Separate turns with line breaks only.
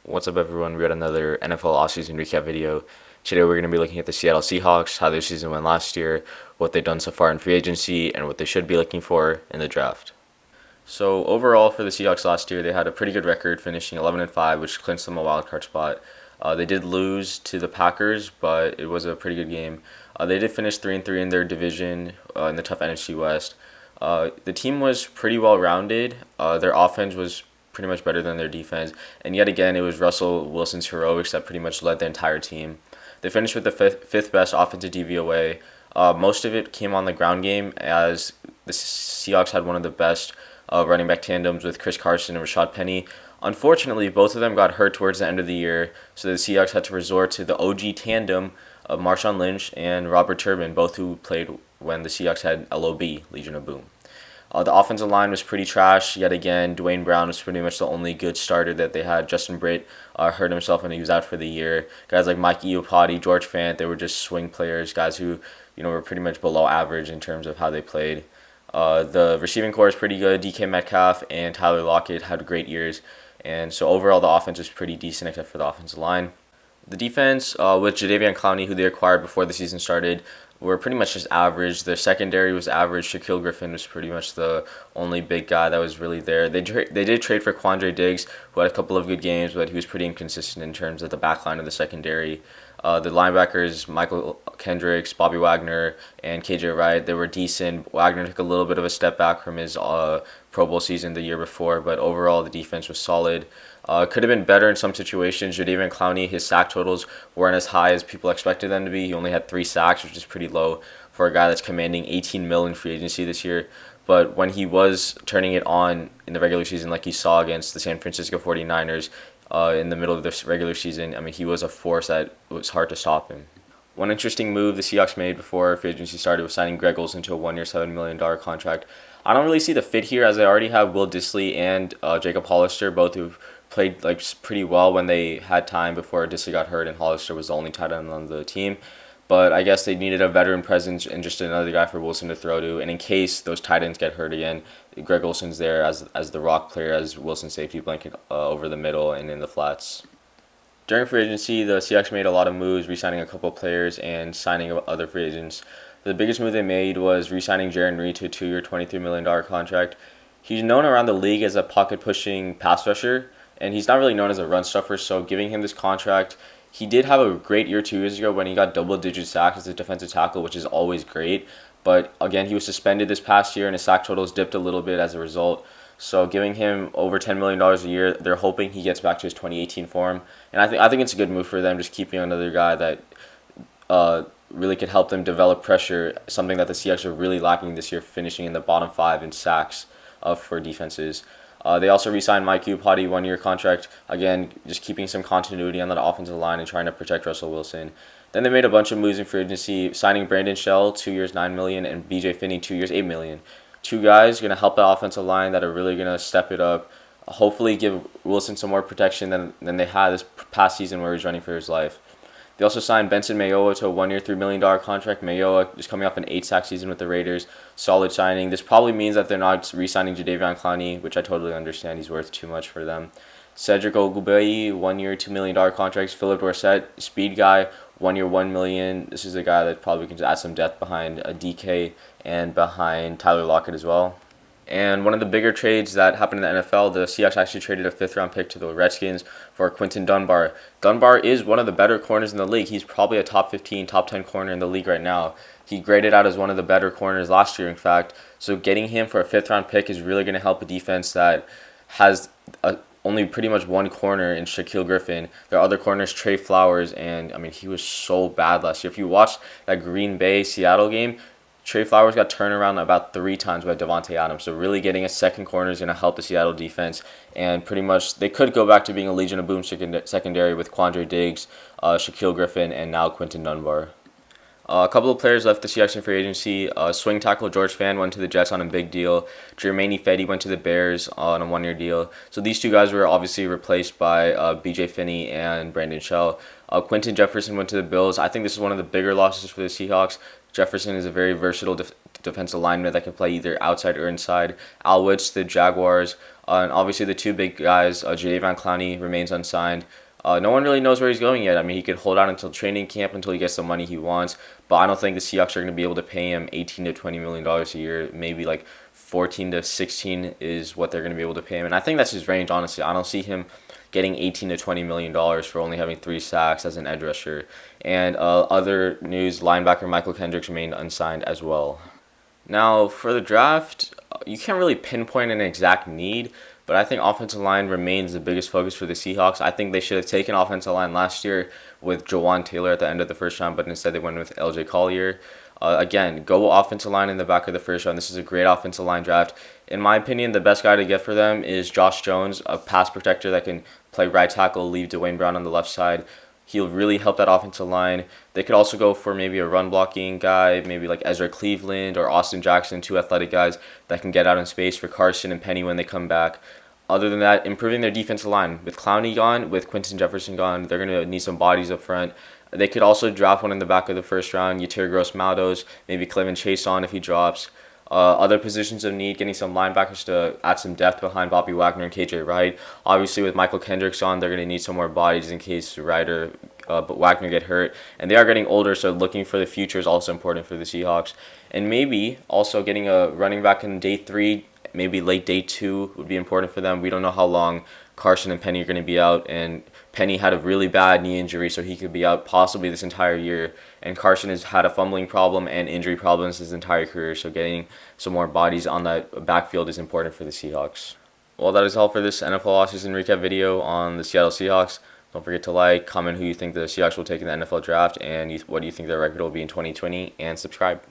What's up, everyone? We got another NFL offseason recap video. Today, we're going to be looking at the Seattle Seahawks, how their season went last year, what they've done so far in free agency, and what they should be looking for in the draft. So, overall, for the Seahawks last year, they had a pretty good record, finishing 11-5, which clinched them a wild card spot. They did lose to the Packers, but it was a pretty good game. They did finish 3-3 in their division in the tough NFC West. The team was pretty well rounded. Their offense was pretty much better than their defense. And yet again, it was Russell Wilson's heroics that pretty much led the entire team. They finished with the fifth best offensive DVOA. Most of it came on the ground game, as the Seahawks had one of the best running back tandems with Chris Carson and Rashad Penny. Unfortunately, both of them got hurt towards the end of the year, so the Seahawks had to resort to the OG tandem of Marshawn Lynch and Robert Turbin, both who played when the Seahawks had LOB, Legion of Boom. The offensive line was pretty trash. Yet again, Dwayne Brown was pretty much the only good starter that they had. Justin Britt hurt himself and he was out for the year. Guys like Mike Iupati, George Fant, they were just swing players, guys who were pretty much below average in terms of how they played. The receiving core is pretty good. DK Metcalf and Tyler Lockett had great years. And so overall, the offense was pretty decent except for the offensive line. The defense, with Jadeveon Clowney, who they acquired before the season started, were pretty much just average. Their secondary was average. Shaquille Griffin was pretty much the only big guy that was really there. They did trade for Quandre Diggs, who had a couple of good games, but he was pretty inconsistent in terms of the back line of the secondary. The linebackers, Michael Kendricks, Bobby Wagner, and KJ Wright, they were decent. Wagner took a little bit of a step back from his Pro Bowl season the year before, but overall the defense was solid. Could have been better in some situations. Jadeveon Clowney, his sack totals weren't as high as people expected them to be. He only had 3 sacks, which is pretty low for a guy that's commanding $18 million in free agency this year. But when he was turning it on in the regular season, like he saw against the San Francisco 49ers in the middle of the regular season, I mean, he was a force that was hard to stop him. One interesting move the Seahawks made before free agency started was signing Greg Olsen to a 1-year, $7 million contract. I don't really see the fit here, as they already have Will Dissly and Jacob Hollister, both who've played pretty well when they had time before Dissly got hurt and Hollister was the only tight end on the team. But I guess they needed a veteran presence and just another guy for Wilson to throw to. And in case those tight ends get hurt again, Greg Olsen's there as the rock player, as Wilson's safety blanket over the middle and in the flats. During free agency, the Seahawks made a lot of moves, re-signing a couple of players and signing other free agents. The biggest move they made was re-signing Jarran Reed to a 2-year, $23 million contract. He's known around the league as a pocket-pushing pass rusher, and he's not really known as a run stuffer, so giving him this contract, he did have a great year 2 years ago when he got double-digit sacks as a defensive tackle, which is always great. But again, he was suspended this past year, and his sack totals dipped a little bit as a result. So giving him over $10 million a year, they're hoping he gets back to his 2018 form. And I think it's a good move for them, just keeping another guy that really could help them develop pressure, something that the Seahawks are really lacking this year, finishing in the bottom 5 in sacks for defenses. They also re-signed Mike Iupati, 1-year contract. Again, just keeping some continuity on that offensive line and trying to protect Russell Wilson. Then they made a bunch of moves in free agency, signing Brandon Shell, 2 years, $9 million, and BJ Finney, 2 years, $8 million. 2 guys going to help the offensive line that are really going to step it up. Hopefully give Wilson some more protection than they had this past season where he was running for his life. They also signed Benson Mayowa to a 1-year, $3 million contract. Mayowa is coming off an 8-sack season with the Raiders. Solid signing. This probably means that they're not re-signing Jadeveon Clowney, which I totally understand. He's worth too much for them. Cedric Ogbuehi, 1-year, $2 million contracts. Philip Dorsett, speed guy, 1-year, $1 million. This is a guy that probably can add some depth behind a DK and behind Tyler Lockett as well. And one of the bigger trades that happened in the NFL, the Seahawks actually traded a 5th-round pick to the Redskins for Quinton Dunbar. Dunbar is one of the better corners in the league. He's probably a top 15, top 10 corner in the league right now. He graded out as one of the better corners last year, in fact. So getting him for a 5th-round pick is really going to help a defense that has only pretty much one corner in Shaquille Griffin. Their other corners, Trey Flowers, and I mean, he was so bad last year. If you watched that Green Bay-Seattle game, Trey Flowers got turned around about 3 times by Davante Adams. So really getting a second corner is going to help the Seattle defense. And pretty much they could go back to being a Legion of Boom secondary with Quandre Diggs, Shaquille Griffin, and now Quinton Dunbar. A couple of players left the Seahawks in free agency. Swing tackle George Fant went to the Jets on a big deal. Jermaine Fetty went to the Bears on a 1-year deal. So these 2 guys were obviously replaced by BJ Finney and Brandon Shell. Quinton Jefferson went to the Bills. I think this is one of the bigger losses for the Seahawks. Jefferson is a very versatile defensive lineman that can play either outside or inside. Al Woods, the Jaguars, and obviously the two big guys, Jadeveon Clowney remains unsigned. No one really knows where he's going yet. I mean, he could hold out until training camp until he gets the money he wants, but I don't think the Seahawks are going to be able to pay him $18 to $20 million a year. Maybe like 14 to 16 is what they're going to be able to pay him, and I think that's his range. Honestly, I don't see him getting $18 to $20 million for only having 3 sacks as an edge rusher. And other news: linebacker Michael Kendricks remained unsigned as well. Now, for the draft, you can't really pinpoint an exact need, but I think offensive line remains the biggest focus for the Seahawks. I think they should have taken offensive line last year with Jawan Taylor at the end of the first round, but instead they went with LJ Collier. Again, go offensive line in the back of the first round. This is a great offensive line draft. In my opinion, the best guy to get for them is Josh Jones, a pass protector that can play right tackle, leave Dwayne Brown on the left side. He'll really help that offensive line. They could also go for maybe a run blocking guy, maybe like Ezra Cleveland or Austin Jackson, 2 athletic guys that can get out in space for Carson and Penny when they come back. Other than that, improving their defensive line. With Clowney gone, with Quinton Jefferson gone, they're going to need some bodies up front. They could also draft one in the back of the first round, Yetur Gross-Matos, maybe Clevin Chase on if he drops. Other positions of need, getting some linebackers to add some depth behind Bobby Wagner and KJ Wright. Obviously, with Michael Kendricks on, they're going to need some more bodies in case Wright or Wagner get hurt. And they are getting older, so looking for the future is also important for the Seahawks. And maybe also getting a running back in day 3, maybe late day 2 would be important for them. We don't know how long Carson and Penny are going to be out, and Penny had a really bad knee injury, so he could be out possibly this entire year. And Carson has had a fumbling problem and injury problems his entire career, so getting some more bodies on that backfield is important for the Seahawks. Well, that is all for this NFL offseason recap video on the Seattle Seahawks. Don't forget to like, comment who you think the Seahawks will take in the NFL draft, and what do you think their record will be in 2020, and subscribe.